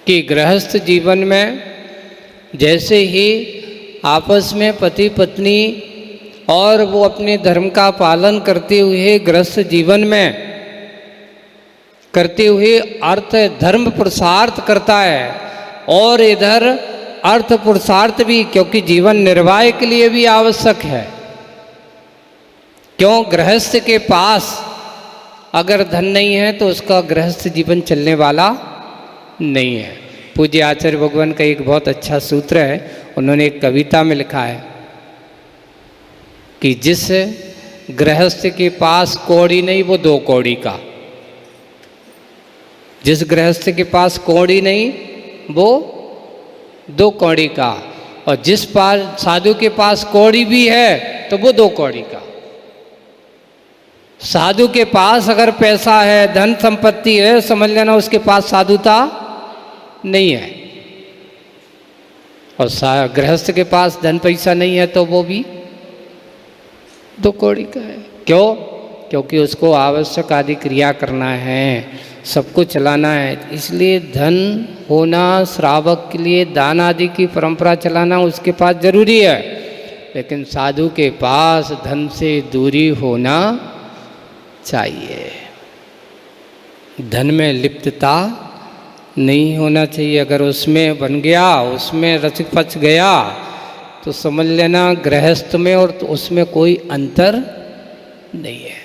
कि गृहस्थ जीवन में जैसे ही आपस में पति पत्नी और वो अपने धर्म का पालन करते हुए गृहस्थ जीवन में करते हुए अर्थ धर्म पुरुषार्थ करता है, और इधर अर्थ पुरुषार्थ भी, क्योंकि जीवन निर्वाह के लिए भी आवश्यक है। क्यों? गृहस्थ के पास अगर धन नहीं है तो उसका गृहस्थ जीवन चलने वाला नहीं है। पूज्य आचार्य भगवान का एक बहुत अच्छा सूत्र है, उन्होंने एक कविता में लिखा है कि जिस गृहस्थ के पास कौड़ी नहीं वो 2 कौड़ी का, जिस गृहस्थ के पास कौड़ी नहीं वो 2 कौड़ी का, और जिस पास साधु के पास कौड़ी भी है तो वो 2 कौड़ी का। साधु के पास अगर पैसा है, धन संपत्ति है, समझ लेना उसके पास साधुता नहीं है, और गृहस्थ के पास धन पैसा नहीं है तो वो भी 2 कौड़ी का है। क्यों? क्योंकि उसको आवश्यक आदि क्रिया करना है, सबको चलाना है। इसलिए धन होना श्रावक के लिए दान आदि की परंपरा चलाना उसके पास जरूरी है, लेकिन साधु के पास धन से दूरी होना चाहिए। धन में लिप्तता नहीं होना चाहिए। अगर उसमें बन गया, उसमें रच पच गया तो समझ लेना गृहस्थ में और तो उसमें कोई अंतर नहीं है।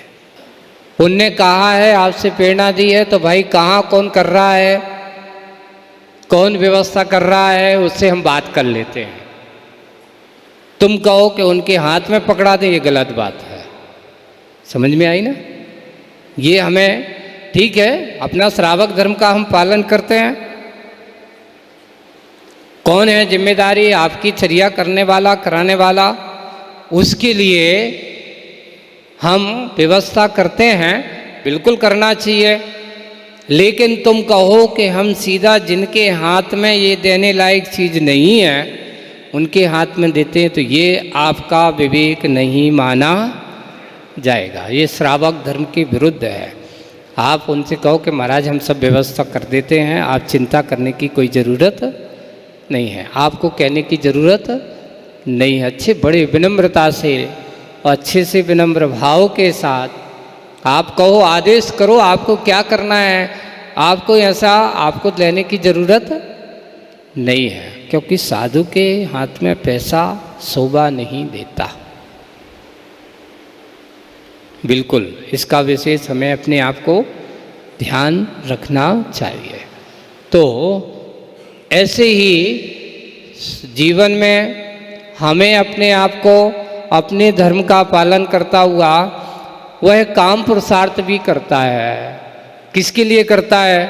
उनने कहा है, आपसे प्रेरणा दी है, तो भाई कहाँ कौन कर रहा है, कौन व्यवस्था कर रहा है, उससे हम बात कर लेते हैं। तुम कहो कि उनके हाथ में पकड़ा दे, ये गलत बात है। समझ में आई ना? ये हमें ठीक है, अपना श्रावक धर्म का हम पालन करते हैं। कौन है जिम्मेदारी आपकी चर्या करने वाला, कराने वाला, उसके लिए हम व्यवस्था करते हैं, बिल्कुल करना चाहिए। लेकिन तुम कहो कि हम सीधा जिनके हाथ में ये देने लायक चीज़ नहीं है उनके हाथ में देते हैं, तो ये आपका विवेक नहीं माना जाएगा। ये श्रावक धर्म के विरुद्ध है। आप उनसे कहो कि महाराज हम सब व्यवस्था कर देते हैं, आप चिंता करने की कोई ज़रूरत नहीं है, आपको कहने की ज़रूरत नहीं है। अच्छे बड़े विनम्रता से और अच्छे से विनम्र भाव के साथ आप कहो, आदेश करो, आपको क्या करना है, आपको ऐसा आपको लेने की ज़रूरत नहीं है, क्योंकि साधु के हाथ में पैसा शोभा नहीं देता। बिल्कुल इसका विशेष हमें अपने आप को ध्यान रखना चाहिए। तो ऐसे ही जीवन में हमें अपने आप को अपने धर्म का पालन करता हुआ वह काम पुरुषार्थ भी करता है। किसके लिए करता है?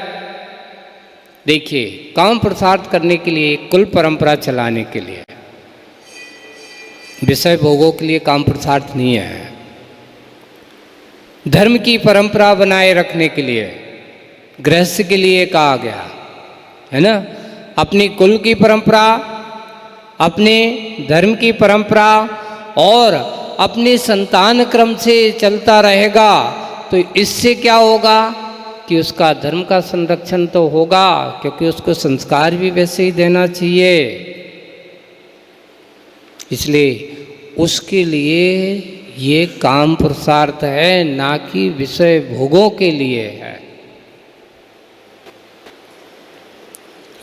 देखिए, काम पुरुषार्थ करने के लिए, कुल परंपरा चलाने के लिए, विषय भोगों के लिए काम पुरुषार्थ नहीं है। धर्म की परंपरा बनाए रखने के लिए गृहस्थ के लिए कहा गया है ना। अपनी कुल की परंपरा, अपने धर्म की परंपरा और अपने संतान क्रम से चलता रहेगा तो इससे क्या होगा कि उसका धर्म का संरक्षण तो होगा, क्योंकि उसको संस्कार भी वैसे ही देना चाहिए। इसलिए उसके लिए ये काम पुरुषार्थ है, ना कि विषय भोगों के लिए है।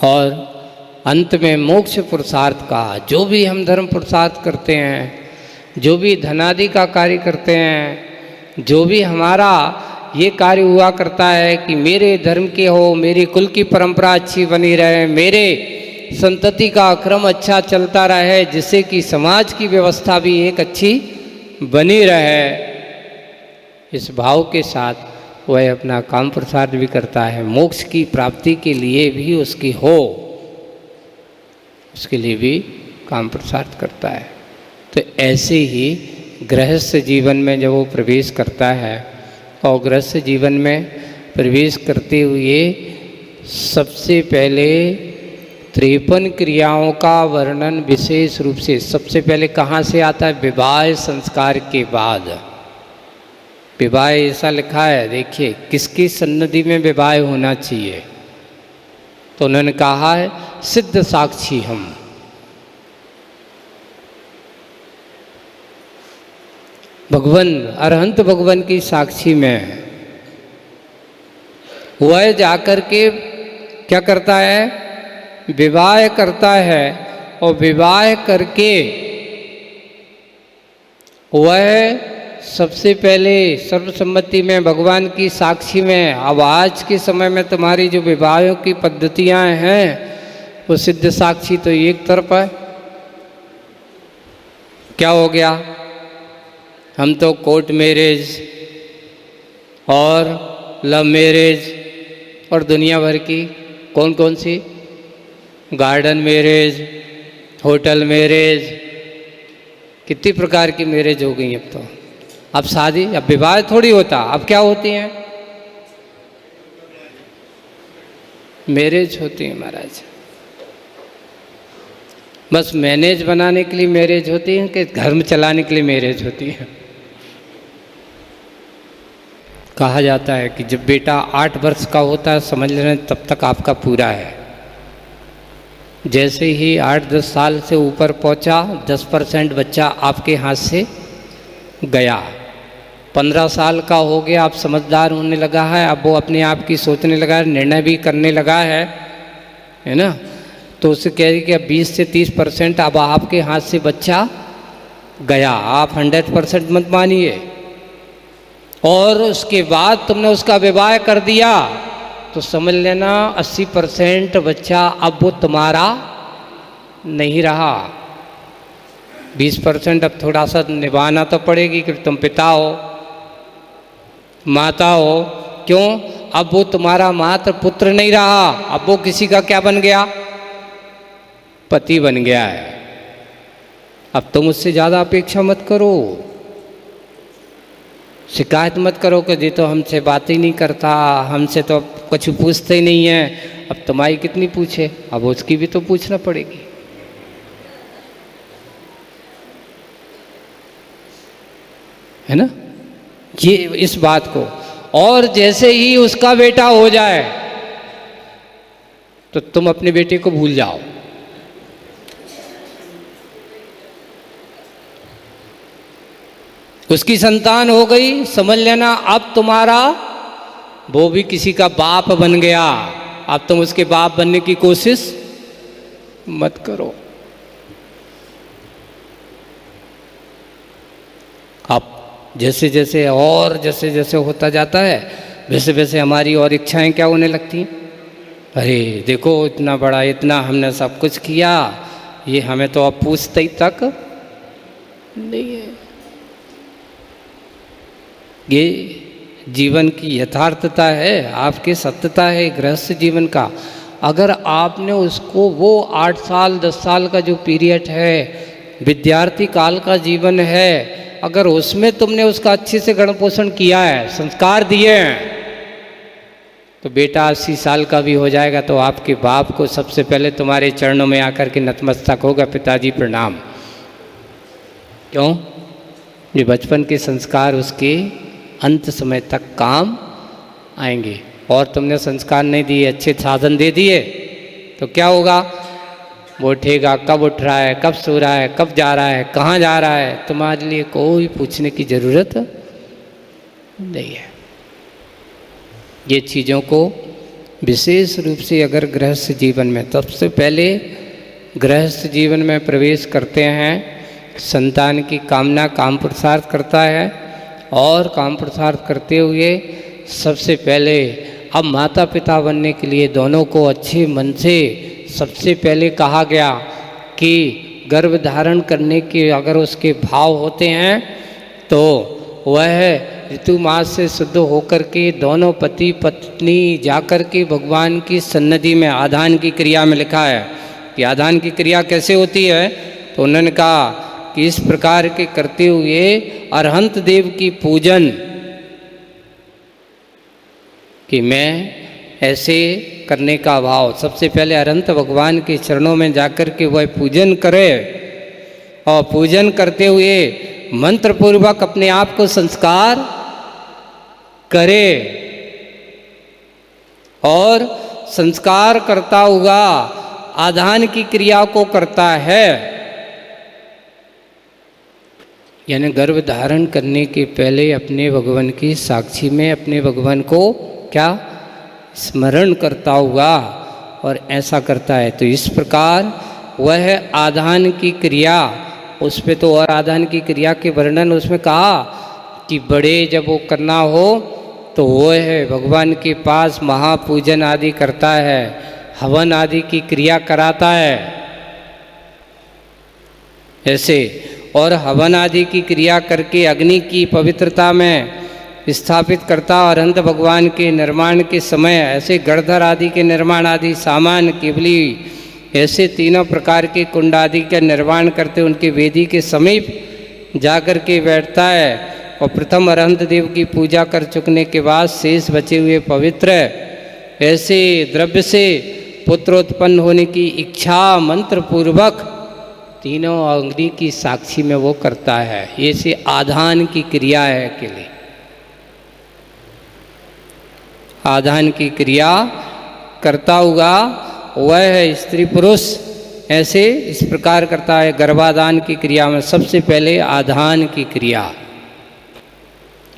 और अंत में मोक्ष पुरुषार्थ का, जो भी हम धर्म पुरुषार्थ करते हैं, जो भी धनादि का कार्य करते हैं, जो भी हमारा ये कार्य हुआ करता है कि मेरे धर्म के हो, मेरी कुल की परंपरा अच्छी बनी रहे, मेरे संतति का क्रम अच्छा चलता रहे, जिससे कि समाज की व्यवस्था भी एक अच्छी बनी रहे, इस भाव के साथ वह अपना काम पुरुषार्थ भी करता है। मोक्ष की प्राप्ति के लिए भी उसकी हो, उसके लिए भी काम पुरुषार्थ करता है। तो ऐसे ही गृहस्थ जीवन में जब वो प्रवेश करता है, और गृहस्थ जीवन में प्रवेश करते हुए सबसे पहले 53 क्रियाओं का वर्णन विशेष रूप से सबसे पहले कहाँ से आता है? विवाह संस्कार के बाद। विवाह ऐसा लिखा है, देखिए किसकी सन्निधि में विवाह होना चाहिए। तो उन्होंने कहा है सिद्ध साक्षी हम। भगवान अरहंत भगवान की साक्षी में वह जाकर के क्या करता है, विवाह करता है, और विवाह करके वह सबसे पहले सर्वसम्मति में भगवान की साक्षी में, अब आज के समय में तुम्हारी जो विवाहों की पद्धतियां हैं वो सिद्ध साक्षी तो एक तरफ है। क्या हो गया, हम तो कोर्ट मैरिज और लव मैरिज और दुनिया भर की कौन कौन सी, गार्डन मैरिज, होटल मैरिज, कितनी प्रकार की मैरिज हो गई। अब शादी, अब विवाह थोड़ी होता, अब क्या होती हैं, मैरिज होती है महाराज। बस मैनेज बनाने के लिए मैरिज होती है कि घर में चलाने के लिए मैरिज होती है। कहा जाता है कि जब बेटा 8 वर्ष का होता है समझ लेना तब तक आपका पूरा है। जैसे ही 8-10 साल से ऊपर पहुंचा 10% बच्चा आपके हाथ से गया। 15 साल का हो गया, आप समझदार होने लगा है, अब वो अपने आप की सोचने लगा है, निर्णय भी करने लगा है ना। तो उससे कह रही कि अब 20 से 30% अब आपके हाथ से बच्चा गया। आप 100% मत मानिए, और उसके बाद तुमने उसका विवाह कर दिया तो समझ लेना 80% बच्चा अब वो तुम्हारा नहीं रहा। 20% अब थोड़ा सा निभाना तो पड़ेगी कि तुम पिता हो, माता हो। क्यों, अब वो तुम्हारा मात्र पुत्र नहीं रहा, अब वो किसी का क्या बन गया, पति बन गया है। अब तुम उससे ज़्यादा अपेक्षा मत करो, शिकायत मत करो कि ये तो हमसे बात ही नहीं करता, हमसे तो कुछ पूछते ही नहीं है। अब तुम्हारी कितनी पूछे, अब उसकी भी तो पूछना पड़ेगी, है ना। ये इस बात को, और जैसे ही उसका बेटा हो जाए तो तुम अपने बेटे को भूल जाओ। उसकी संतान हो गई, समझ लेना अब तुम्हारा वो भी किसी का बाप बन गया। अब तुम उसके बाप बनने की कोशिश मत करो। अब जैसे जैसे और जैसे जैसे होता जाता है वैसे वैसे हमारी और इच्छाएं क्या होने लगती, अरे देखो इतना बड़ा, इतना हमने सब कुछ किया, ये हमें तो अब पूछते ही तक नहीं है। ये जीवन की यथार्थता है, आपकी सत्यता है गृहस्थ जीवन का। अगर आपने उसको वो 8 साल 10 साल का जो पीरियड है, विद्यार्थी काल का जीवन है, अगर उसमें तुमने उसका अच्छे से गण पोषण किया है, संस्कार दिए हैं, तो बेटा 80 साल का भी हो जाएगा तो आपके बाप को सबसे पहले तुम्हारे चरणों में आकर के नतमस्तक होगा, पिताजी प्रणाम। क्यों, ये बचपन के संस्कार उसके अंत समय तक काम आएंगे। और तुमने संस्कार नहीं दिए, अच्छे साधन दे दिए, तो क्या होगा, वो उठेगा, कब उठ रहा है, कब सो रहा है, कब जा रहा है, कहाँ जा रहा है, तुम्हारे लिए कोई पूछने की ज़रूरत नहीं है। ये चीज़ों को विशेष रूप से अगर गृहस्थ जीवन में, सबसे पहले गृहस्थ जीवन में प्रवेश करते हैं, संतान की कामना काम पुरुषार्थ करता है, और काम पुरुषार्थ करते हुए सबसे पहले अब माता पिता बनने के लिए दोनों को अच्छे मन से, सबसे पहले कहा गया कि गर्भ धारण करने के अगर उसके भाव होते हैं तो वह ऋतु मास से शुद्ध होकर के दोनों पति पत्नी जाकर के भगवान की सन्निधि में, आधान की क्रिया में लिखा है कि आधान की क्रिया कैसे होती है, तो उन्होंने कहा कि इस प्रकार के करते हुए अरहंत देव की पूजन, कि मैं ऐसे करने का भाव, सबसे पहले अरहंत भगवान के चरणों में जाकर के वह पूजन करे, और पूजन करते हुए मंत्र पूर्वक अपने आप को संस्कार करे, और संस्कार करता हुआ आधान की क्रिया को करता है, यानी गर्भ धारण करने के पहले अपने भगवान की साक्षी में अपने भगवान को क्या स्मरण करता हुआ और ऐसा करता है। तो इस प्रकार वह आधान की क्रिया, उस पे तो और आधान की क्रिया के वर्णन उसमें कहा कि बड़े जब वो करना हो तो वो है भगवान के पास महापूजन आदि करता है, हवन आदि की क्रिया कराता है ऐसे, और हवन आदि की क्रिया करके अग्नि की पवित्रता में स्थापित करता और अंत भगवान के निर्माण के समय ऐसे गणधर आदि के निर्माण आदि सामान केवली ऐसे तीनों प्रकार के कुंड आदि का निर्माण करते उनके वेदी के समीप जाकर के बैठता है और प्रथम अरहंत देव की पूजा कर चुकने के बाद शेष बचे हुए पवित्र ऐसे द्रव्य से पुत्र उत्पन्न होने की इच्छा मंत्र पूर्वक तीनों अग्नि की साक्षी में वो करता है। ये से आधान की क्रिया है अकेले, आधान की क्रिया करता हुआ वह है स्त्री पुरुष ऐसे इस प्रकार करता है। गर्भाधान की क्रिया में सबसे पहले आधान की क्रिया,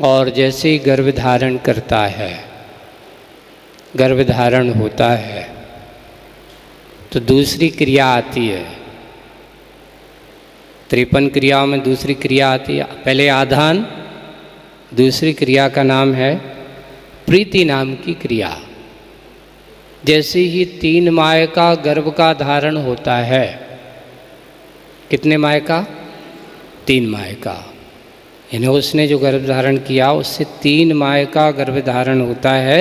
और जैसे ही गर्भ धारण करता है, गर्भ धारण होता है तो दूसरी क्रिया आती है। 53 क्रियाओं में दूसरी क्रिया आती है। पहले आधान, दूसरी क्रिया का नाम है प्रीति नाम की क्रिया। जैसे ही 3 माह का गर्भ का धारण होता है, कितने माह का? 3 माह का, यानी उसने जो गर्भ धारण किया उससे 3 माह का गर्भ धारण होता है,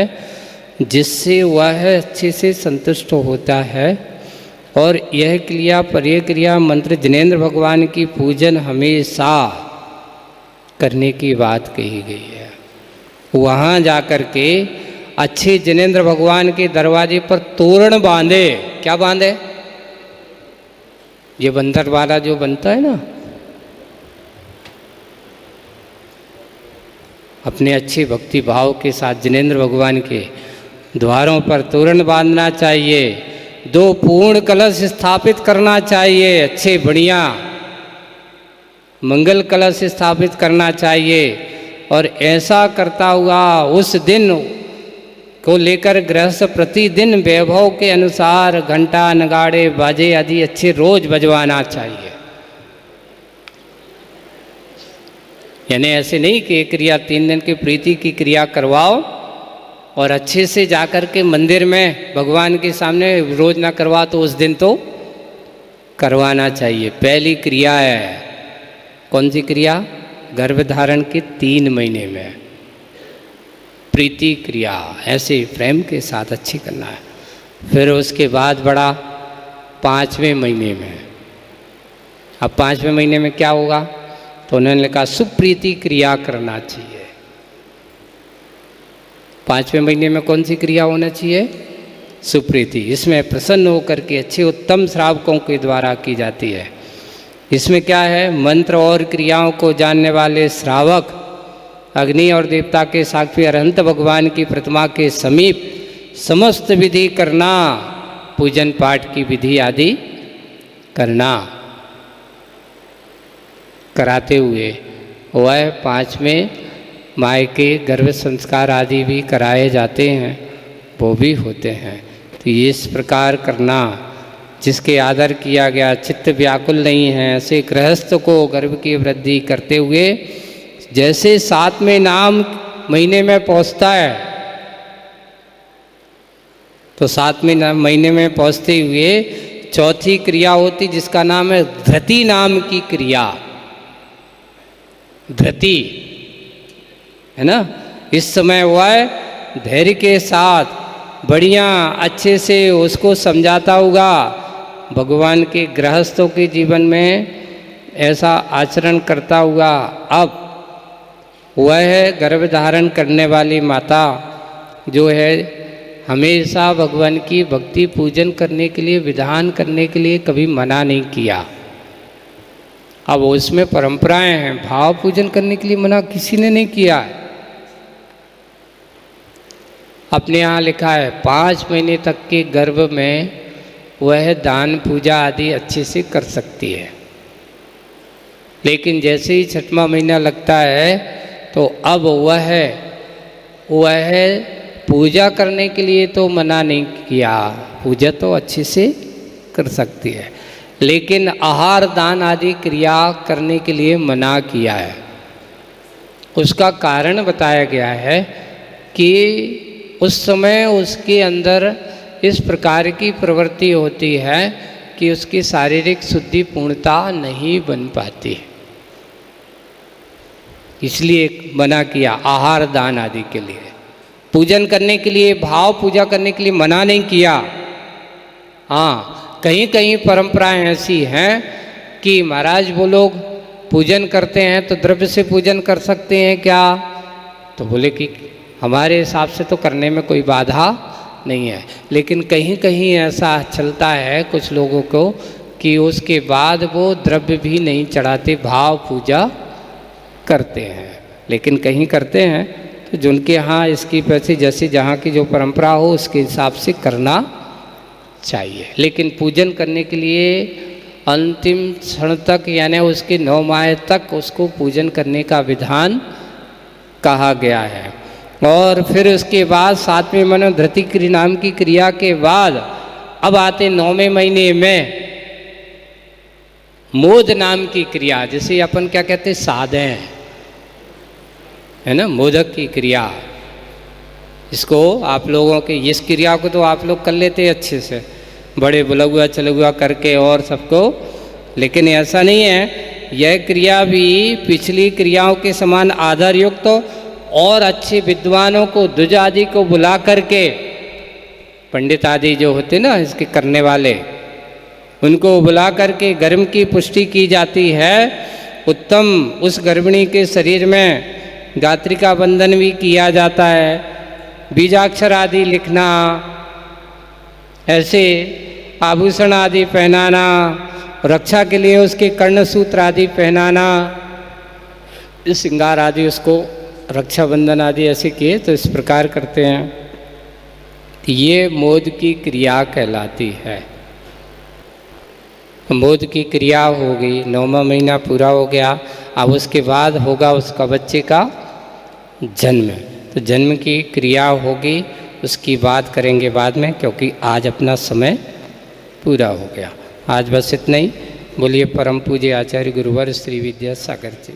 जिससे वह अच्छे से संतुष्ट होता है। और यह क्रिया पर्य क्रिया मंत्र जिनेंद्र भगवान की पूजन हमेशा करने की बात कही गई है। वहाँ जाकर के अच्छे जिनेंद्र भगवान के दरवाजे पर तोरण बांधे। क्या बांधे? ये बंदर वाला जो बनता है ना, अपने अच्छे भक्ति भाव के साथ जिनेंद्र भगवान के द्वारों पर तोरण बांधना चाहिए। 2 पूर्ण कलश स्थापित करना चाहिए, अच्छे बढ़िया मंगल कलश स्थापित करना चाहिए। और ऐसा करता हुआ उस दिन को लेकर गृहस्थ प्रतिदिन वैभव के अनुसार घंटा नगाड़े बाजे आदि अच्छे रोज बजवाना चाहिए। यानी ऐसे नहीं कि एक क्रिया 3 दिन की प्रीति की क्रिया करवाओ और अच्छे से जाकर के मंदिर में भगवान के सामने रोज ना करवा तो उस दिन तो करवाना चाहिए। पहली क्रिया है कौन सी क्रिया? गर्भधारण के 3 महीने में प्रीति क्रिया ऐसे प्रेम के साथ अच्छी करना है। फिर उसके बाद बड़ा 5वें महीने में। अब 5वें महीने में क्या होगा? तो उन्होंने कहा सुप्रीति क्रिया करना चाहिए। 5वें महीने में कौन सी क्रिया होना चाहिए? सुप्रीति। इसमें प्रसन्न होकर के अच्छे उत्तम श्रावकों के द्वारा की जाती है। इसमें क्या है? मंत्र और क्रियाओं को जानने वाले श्रावक अग्नि और देवता के साक्षी अरहंत भगवान की प्रतिमा के समीप समस्त विधि करना, पूजन पाठ की विधि आदि करना कराते हुए वह 5वें माह के गर्भ संस्कार आदि भी कराए जाते हैं, वो भी होते हैं। तो ये इस प्रकार करना जिसके आदर किया गया, चित्त व्याकुल नहीं है, ऐसे गृहस्थ को गर्भ की वृद्धि करते हुए जैसे 7वें नाम महीने में पहुंचता है, तो 7वें महीने में पहुंचते हुए चौथी क्रिया होती जिसका नाम है धृति नाम की क्रिया। धृति है ना, इस समय वह धैर्य के साथ बढ़िया अच्छे से उसको समझाता होगा। भगवान के गृहस्थों के जीवन में ऐसा आचरण करता हुआ अब वह गर्भ धारण करने वाली माता जो है हमेशा भगवान की भक्ति पूजन करने के लिए, विधान करने के लिए कभी मना नहीं किया। अब उसमें परंपराएं हैं, भाव पूजन करने के लिए मना किसी ने नहीं किया है। अपने यहाँ लिखा है 5 महीने तक के गर्भ में वह दान पूजा आदि अच्छे से कर सकती है, लेकिन जैसे ही 6वां महीना लगता है तो अब वह पूजा करने के लिए तो मना नहीं किया, पूजा तो अच्छे से कर सकती है, लेकिन आहार दान आदि क्रिया करने के लिए मना किया है। उसका कारण बताया गया है कि उस समय उसके अंदर इस प्रकार की प्रवृत्ति होती है कि उसकी शारीरिक शुद्धि पूर्णता नहीं बन पाती, इसलिए मना किया आहार दान आदि के लिए। पूजन करने के लिए, भाव पूजा करने के लिए मना नहीं किया। हाँ, कहीं कहीं परंपराएं ऐसी हैं कि महाराज वो लोग पूजन करते हैं तो द्रव्य से पूजन कर सकते हैं क्या? तो बोले कि हमारे हिसाब से तो करने में कोई बाधा नहीं है, लेकिन कहीं कहीं ऐसा चलता है कुछ लोगों को कि उसके बाद वो द्रव्य भी नहीं चढ़ाते, भाव पूजा करते हैं। लेकिन कहीं करते हैं तो जिनके यहाँ इसकी वैसे जैसे जहाँ की जो परंपरा हो उसके हिसाब से करना चाहिए। लेकिन पूजन करने के लिए अंतिम क्षण तक यानी उसके 9 माह तक उसको पूजन करने का विधान कहा गया है। और फिर उसके बाद 7वें महीने धृतिक्रिया नाम की क्रिया के बाद अब आते 9वें महीने में मोद नाम की क्रिया, जिसे अपन क्या कहते हैं साधें, है ना, मोदक की क्रिया। इसको आप लोगों के इस क्रिया को तो आप लोग कर लेते हैं अच्छे से, बड़े बुलगुआ चलगुआ करके और सबको, लेकिन ऐसा नहीं है। यह क्रिया भी पिछली क्रियाओं के समान आधार युक्त और अच्छे विद्वानों को, द्विज आदि को बुला करके, पंडित आदि जो होते ना इसके करने वाले, उनको बुला करके गर्भ की पुष्टि की जाती है। उत्तम उस गर्भिणी के शरीर में गात्रिका बंधन भी किया जाता है, बीजाक्षर आदि लिखना, ऐसे आभूषण आदि पहनाना, रक्षा के लिए उसके कर्णसूत्र आदि पहनाना, श्रृंगार आदि उसको रक्षाबंधन आदि ऐसे किए तो इस प्रकार करते हैं। ये मोद की क्रिया कहलाती है। मोद की क्रिया हो गई, 9वां महीना पूरा हो गया। अब उसके बाद होगा उसका बच्चे का जन्म, तो जन्म की क्रिया होगी, उसकी बात करेंगे बाद में, क्योंकि आज अपना समय पूरा हो गया। आज बस इतना ही। बोलिए परम पूज्य आचार्य गुरुवर श्री विद्यासागर जी।